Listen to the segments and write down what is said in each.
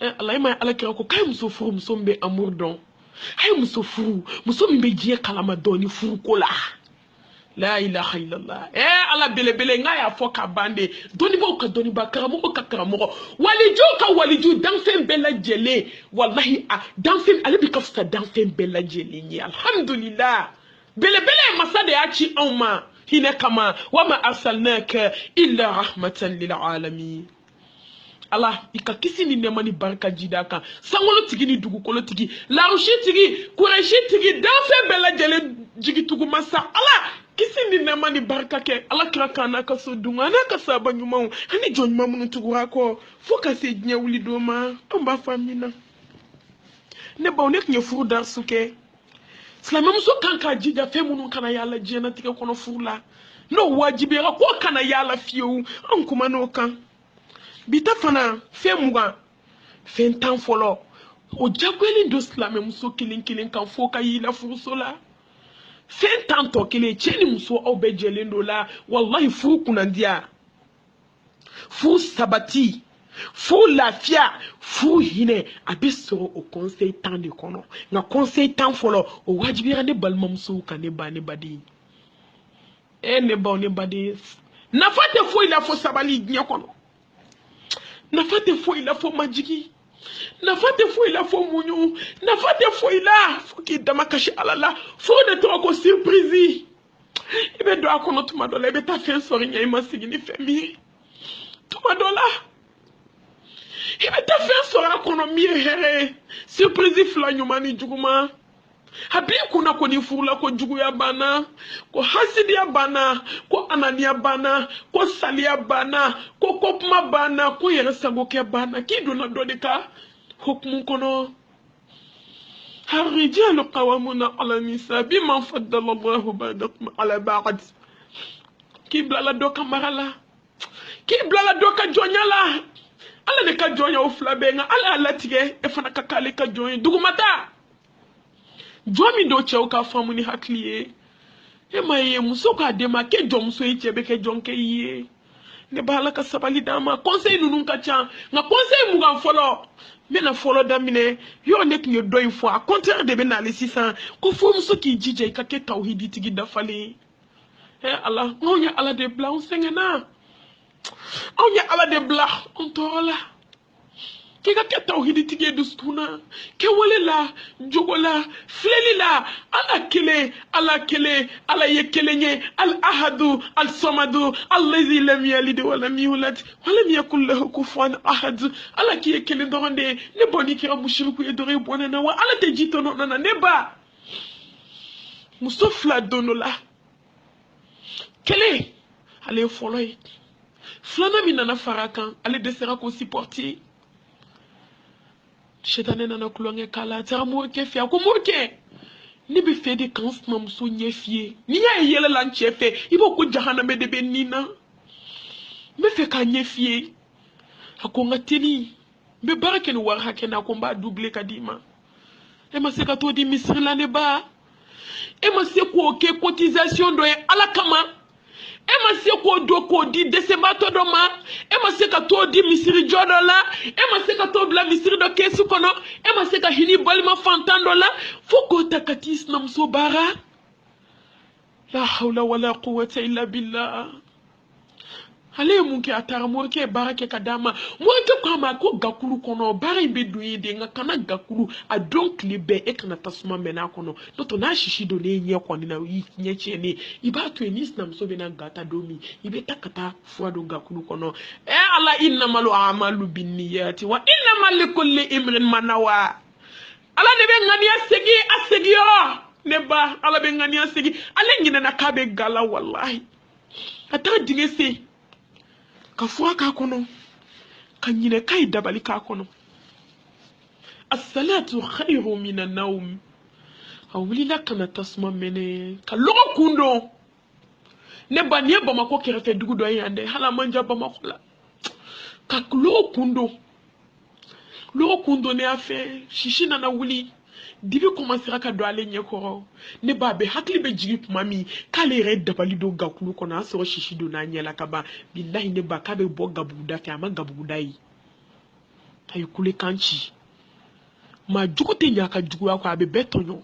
Allah ma ala kira ko kai muso furu muso be amour don hay muso furu muso be jiye kalama doni furu ko la la ilaha illallah ala bele bele nga ya fo ka bande doni ba ka doni ba karamo ka karamo waliju dan fen bela jele wallahi dan fen ale bi ka fta dan fen bela jele ni alhamdulillah bele bele masade ya ci awma hina kama wama arsalnaka illa rahmatan lil alamin Allah ika kisi ni nemani barka jidaka sangolo tigi ni dugu kolo tigi larushi tigi kureshi tigi danfe bela jele jigi tugu masa Allah kisi ni nemani barka ke Allah kira kana ka so dunga na ka saba nyuma hani jon mamu tugu rako foka se nya wuli doma amba famina ne ba onek nye furu dar suke slama muso kanka jija fe munu kana yalla jena tike kono furla no wajibera ko kana yalla fiu an kuma no kan bita fana fe muga fe tan folo o jagweli do slame muso kilin kan foka yila furusola fe tan to kile cheni muso obejele ndola wallahi fu kunandia fu sabati fu lafia fu hine abisoro o conseil tan de kono na conseil tan folo o wajibira ne balma muso ka ne badi ne ba ne badi na fate fu ila fo sabali nya kono na fate fo ila fo majigi na fate fo ila fo munyu na fate fo ila fo ki damakashi alala fo de to ko surprise ibe do akono tuma dola ibe ta fe sori nya ima sigini femi tuma dola ibe ta fe sori akono mi here surprise fla nyumani juguma habi kuna ko ni furula ko jugu ya bana ko hasidi ya bana ko anani ya bana ko sali ya bana ko kopma bana ko yere sago ke bana ki do na do de ka hukmu kono الرجال قوامون على النساء بما فضل الله بعضكم على بعض كيبلا لا دوكا مرلا كيبلا لا دوكا جونيالا ala ne ka jonya o fla benga ala latige e fana ka kale ka jonya dugumata jomi do chew ka famu ni hakliye e maye muso ka de ma ke jom so yiche be ke jonke yiye ne bala ka sabali dama conseil nunu ka chan nga conseil mu ga folo mena folo damine yo nek ni do une fois contraire de bena le 600 ko fo muso ki jije ka ke tawhidi tigi da fali Allah ngonya ala de bla on sengena onya ala de bla on tola kika ke tawhidi tige dustuna ke walela jogola flelila ala kele ala yekelenye al ahadu al samadu allazi lam yalid wa lam yulad wa lam yakul lahu kufuwan ahad ala ki yekele donde ne boni ki amushiriku edore bonana wa ala te jitono nana neba musofla donola kele ale foloi flana minana farakan ale desera ko supporter Chetane nana kulonge kala tera moke fia ko moke ni bi fe de kans mam so nyefie ni ya yele lan chefe ibo ko jahana me de benina me fe ka nyefie ako ngatini be barake ni war hakena ko mba doubler kadima e ma se ka to di misri la ne ba e ma se ko ke cotisation do e ala kama ema se ko do ko di desema to do ma ema se ka to di misiri jodo la ema se ka to bla misiri do kesu kono ema se ka hini balma fantando la foko takatis nam so bara la hawla wala quwwata illa billah ale munke atara morke barake kadama morke kwa ma ko gakuru kono bare be duyi de nga kana gakuru a donc libe e kana tasuma mena kono to na shishi do ne nye kono na yi nye chene iba to enis na mso bena gata domi ibe takata fwa do gakuru kono ala innamal a'malu binniyati wa innamal likulli imrin manawa ala ne be ngani asegi yo ne ba ala be ngani asegi ale ngina na kabe gala wallahi ata dingese kafua ka kono kanyine kai dabali ka kono as-salatu khayru min an-nawm awli lakana tasma mene kaloko kundo ne banye bama ko kerefe dugu do yande hala manja bama ko la ka loko kundo ne afe shishina na wuli dibi commencera ka do ale nyekoro ne babe hakli be jigi mami kale re dabali do gakulu kona so shishi do na nyela kaba billahi ne ba ka be bo gabuda fi ama gabuda yi ay kule kanchi ma jugu te nyaka jugu ya ko abe betonyo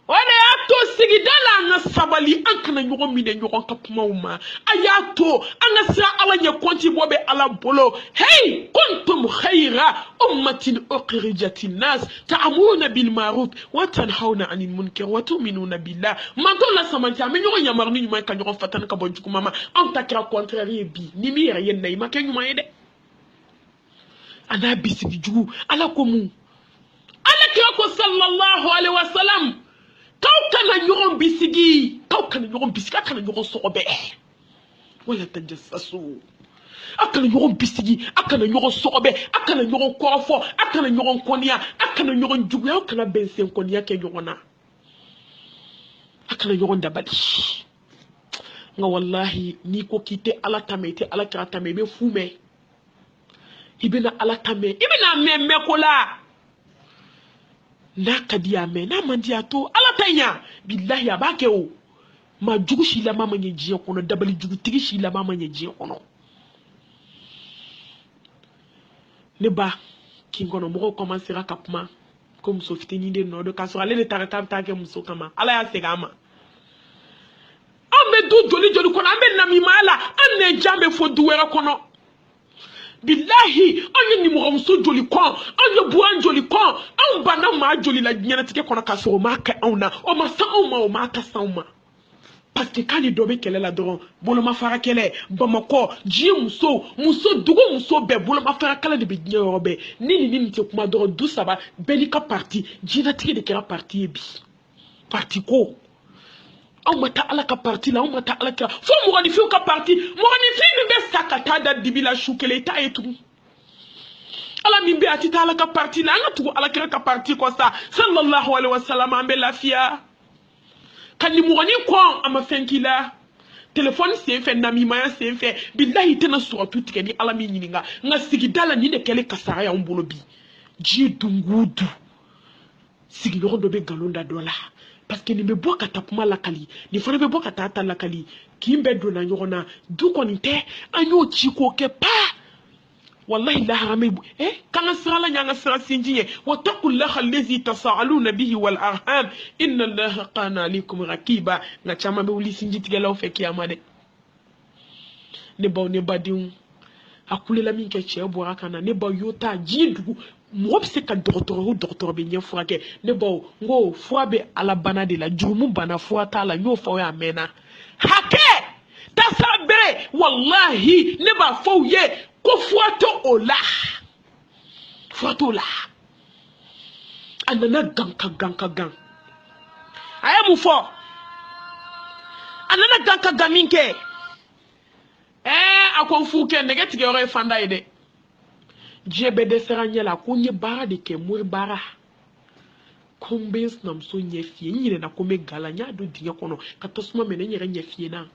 wale ato sigidala nga sabali ankana nyogo mine nyogo kapuma uma ayato anga sira ala nye konti bobe ala bolo hey kuntum khayra ummatin ukhrijatin nas ta'muruna bil ma'ruf wa tanhauna 'anil munkar wa tu'minuna billah mandola samanti ame nyogo nyamarni nyuma ka nyogo fatana ka bonjuku mama anta kira contraire bi ni mi yere yen nay make nyuma yede ana bisigi jugu ala ko mu ala kira ko sallallahu alaihi wasallam كوكنا يوم بيسجي كوكنا يوم بيسجي أكنا يوم صعبة ولا تجسسوا أكنا يوم بيسجي أكنا يوم صعبة أكنا يوم كوافو أكنا يوم كونيا أكنا يوم جويا أكنا بنسين كونيا كي يومنا أكنا يوم دبلي nga wallahi ni ko kite ala tamete ala kira tame be fume ibina ala tame ibina meme kola na kadiya me na mandiya to ala tanya billahi abake o ma jugu shi la mama nye jiye kono dabali jugu tigi shi la mama nye jiye kono ne ba kingono mo commencera kapma comme so fitini de no do kaso ale le tarata ke muso kama ala ya segama ambe du joli joli kono ambe na mi mala anne jambe fo duwera kono billahi anya ni mo so joli kon anya buan joli kon an bana ma joli la nyana tike kono kaso ma ka ona o ma sa o ma ka sa o ma parce que quand il doit kele la doron bolo ma fara kele bamako ji muso dugo muso be bolo ma fara kala de be nyorobe ni te kuma doron du saba belika parti ji na tike de kera parti bi parti ko on mata ala ka parti la on mata ala ka fo mo ni fi ka parti mo ni fi mi be sakata da dibila shukele ta etu ala mi be atita ala ka parti la nga tu ala ka parti ko sa sallallahu alaihi wasallam ambe lafia kan ni mo ni ko ama fenkila téléphone c'est fait nami maya c'est fait billahi tena so tout ke ni ala mi nyinga nga sigidala ni de kele kasara ya umbolo bi ji dungudu sigi no do be galonda dola parce que ni me boka tapuma lakali ni fona be boka tata lakali kimbe do na nyona du ko ni te anyo chiko ke pa wallahi la harame kana sala nyanga sala sinjiye wa taqullaha allazi tasaaluna bihi wal arham inna allaha qana alikum raqiba na chama be uli sinjiti gelaw fe kiyama de ne baw ne badiun akule la min ke che boara kana ne baw yota jidu mo se ka docteur be nye fuake ne baw ngo fuabe ala bana de la jurumu bana fuata la nyo fa ya mena hake tasabre wallahi ne ba fawye ko fuato ola anana ganka aya mu fo anana ganka gaminke akon fuke negati ge fanda ide jebe de seranya la kunye bara de ke mur bara kombes nam so nyefie nyire na kome galanya do dinga kono katosuma mene nyere nyefie na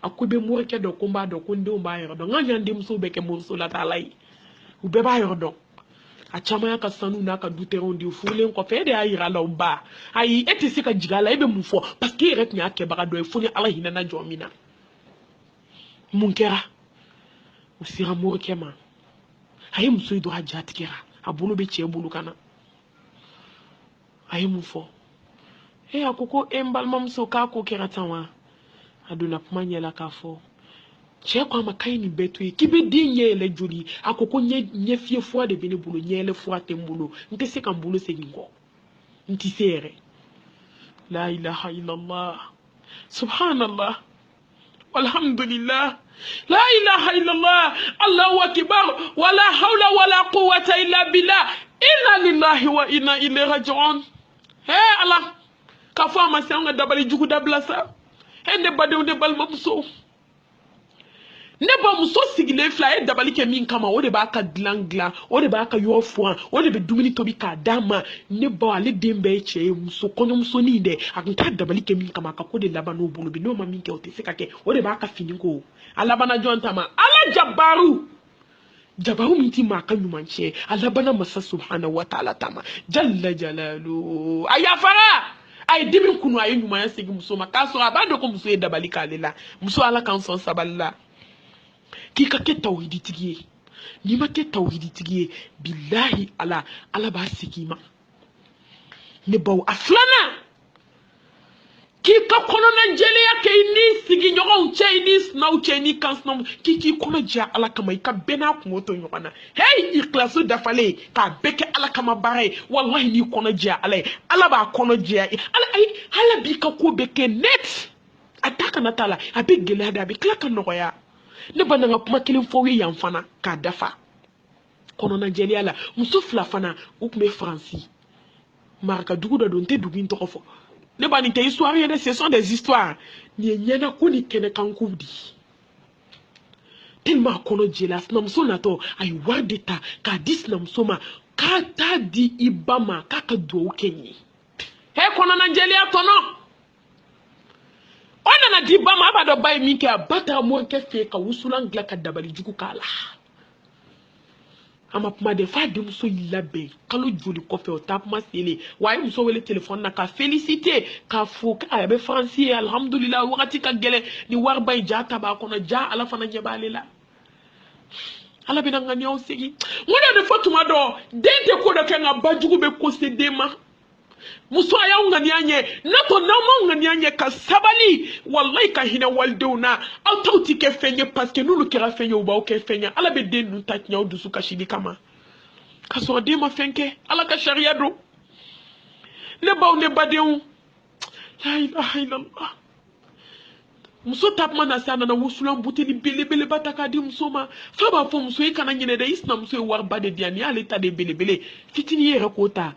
akobe mur ke do komba do kunde umba yero do nganya ndim so be ke mur so la talai ube ba yero do achama ya kasanu na ka duteron di fule ko fe de ayira la umba ayi etisi ka jigala ebe mufo parce que rek nya ke bara do e funi ala hina na jomina munkera usira mur ke ma ayi muso do hajati kera abulu be che bulu kana ayi mufo akoko embal mamso ka ko kera tanwa aduna pumanye la kafo che kwa makai ni betu kibe dinye le juli akoko nye fie fwa de bene bulu nye le fwa tembulu nte se kan bulu se ngo nti sere la ilaha illallah subhanallah walhamdulillah la ilaha illallah allahu akbar wala hawla wala quwwata illa billah inna lillahi wa inna ilayhi raji'un Allah ka fa ma sanga dabali jugu dablasa ne badew de bal mamso ne ba muso sigile fly dabali ke min kama o de ba ka glangla o de ba ka yofo o de be dumini to bi ka dama ne ba ale dembe che muso kono muso ni de akanta dabali ke min kama ka ko de labano bulu bi no ma min ke o te fika ke o de ba ka fini ko alabana jontama ala jabaru minti ma kan yumanche alabana masa subhanahu wa ta'ala tama jalla jalalu ayafara ay dimin kunu ay nyuma segi muso makaso abado ko muso dabali kalela muso ala kan son saballa ki ka ke tawhidi tigiye ni ma kɛ tawhiditigi ye billahi ala b'a sigi ma ne baw a filanan k'i ka kɔnɔna jɛlenya kɛ i ni sigiɲɔgɔnw cɛ i ni sinaw cɛ i ni kansinaw k'i kɔnɔ jɛya ala kama i ka bɛɛ n'a kungo to ɲɔgɔn na hey ikhlasu dafalen k'a bɛɛ kɛ ala kama baara ye wallahi n'i kɔnɔ jɛya ala ye ala b'a kɔnɔ jɛya ala b'i ka ko bɛɛ kɛ net a ta kana t'a la a bɛ gɛlɛya de a bɛ tila ka nɔgɔya ne ba n'an ka kuma kelen fɔ ye yan fana k'a dafa kɔnɔna jɛlenya la muso fila fana u tun bɛ faransi maraka dugu dɔ don n tɛ dugu in tɔgɔ fɔ ne ba nin tɛ histoire ye dɛ ce sont des histoires nin ye ɲɛna ko ni kɛnɛkanko di tellement a kɔnɔ jɛla sinamuso natɔ a ye wari de ta k'a di sinamuso ma k'a t'a di i ba ma k'a ka duwawu kɛ n ye he kɔnɔna jɛlenya tɔnɔ o nana di ba ma a b'a dɔn ba ye min kɛ a ba taara morikɛ fɛ yen ka wusulan dilan ka dabali jugu k'a la a ma kuma de f'a denmuso y'i labɛn kalo joli kɔfɛ o taa kuma selen wa a ye muso wele telefɔni na ka féliciter k'a fo a bɛ faransi ye alhamdulillah wagati ka gɛlɛn ni wariba in ja ta b'a kɔnɔ ja ala fana ɲɛ b'ale la ala bɛna ŋaniyaw segin n ko de fɔ tuma dɔ den tɛ ko dɔ kɛ nka bajugu bɛ ko se den ma muso a y'aw ŋaniya ɲɛ n'a to n'aw ma ŋaniya ɲɛ ka sabali wallahi ka hinɛ walidenw na aw taw ti kɛ fɛn ye parce que n'olu kɛra fɛn ye u b'aw kɛ fɛn ye ala bɛ den ninnu ta tiɲɛ aw dusu kasili kama ka sɔrɔ den ma fɛn kɛ ala ka sariya don ne baw ne badenw la ilaha illallah muso ta kuma na sa nana wusulan buteli belebeleba ta k'a di muso ma fa b'a fɔ muso i kana ɲinɛ dɛ i sinamuso ye wariba de di yan ni y'ale ta de belebele fitinin yɛrɛ k'o ta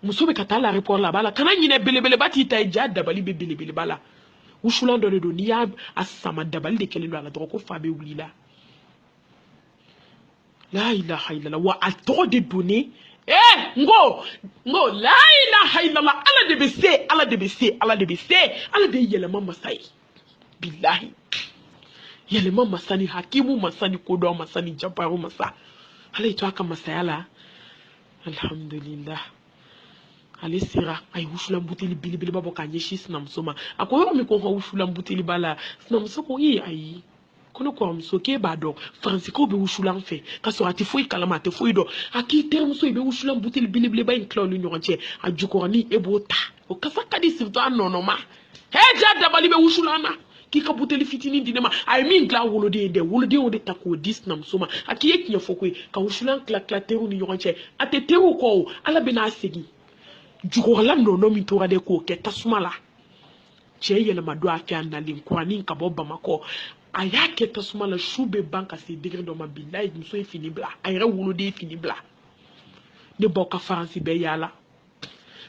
muso bɛ ka taa l'aéroport la b'a la kana ɲinɛ belebeleba t'i ta ye ja dabali bɛ belebeleba la wusulan dɔ de don n'i y'a sama dabali de kɛlen don a la dɔrɔn ko fa bɛ wuli la la ilaha illallah wa a tɔgɔ de donnen n ko la ilaha illallah ala de bɛ se ala de bɛ se ala de bɛ se ala de ye yɛlɛma masa ye billahi yɛlɛma masa ni hakimu masa ni kodɔn masa ni jabaru masa ala y'i to a ka masaya la alhamdulillah ale sera a ye wusulan buteli belebeleba bɔ k'a ɲɛsin sinamuso ma a ko yɔrɔ min ko n ka wusulan buteli b'a la sinamuso ko ayi ko ne kɔrɔmuso k'e b'a dɔn faransikaw bɛ wusulan fɛ ka sɔrɔ a tɛ foyi kalama a tɛ foyi dɔn a k'i terimuso i bɛ wusulan buteli belebeleba in tila u ni ɲɔgɔn cɛ a jukɔrɔni e b'o ta o kasa ka di surtout a nɔnɔ ma ja dabali bɛ wusulan na k'i ka buteli fitinin di ne ma a ye min dilan woloden ye dɛ woloden y'o de ta k'o di sinamuso ma a k'i ye tiɲɛ fɔ koyi ka wusulan tila teriw ni ɲɔgɔn cɛ a tɛ teriw kɔ o ala bɛ n'a segin jukɔrɔla nɔnɔ min tora de k'o kɛ tasuma la cɛ yɛlɛma don a fɛ a nalen kuranin ka bɔ bamakɔ a y'a kɛ tasuma la su bɛ ban ka se degré dɔ ma bilahi muso ye fini bila a yɛrɛ woloden ye fini bila ne baw ka faransi bɛɛ yaala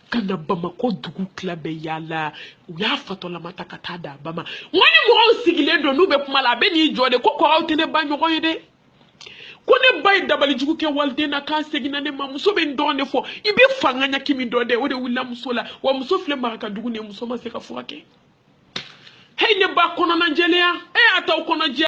ka na bamakɔ dugu tila bɛɛ yaala u y'a fatɔlama ta ka taa d'a ba ma n ko ni mɔgɔw sigilen don n'u bɛ kuma la a bɛ n'i jɔ de ko kɔrɔw tɛ ne ba ɲɔgɔn ye dɛ ko ne ba ye dabali jugu kɛ waliden na k'an seginna ne ma muso bɛ n dɔgɔn de fɔ i bɛ fanga ɲaki min dɔn dɛ o de wulila muso la wa muso filɛ maraka dugu ni muso ma se ka furakɛ hey ne ba kɔnɔna jɛlenya a t'aw kɔnɔ jɛ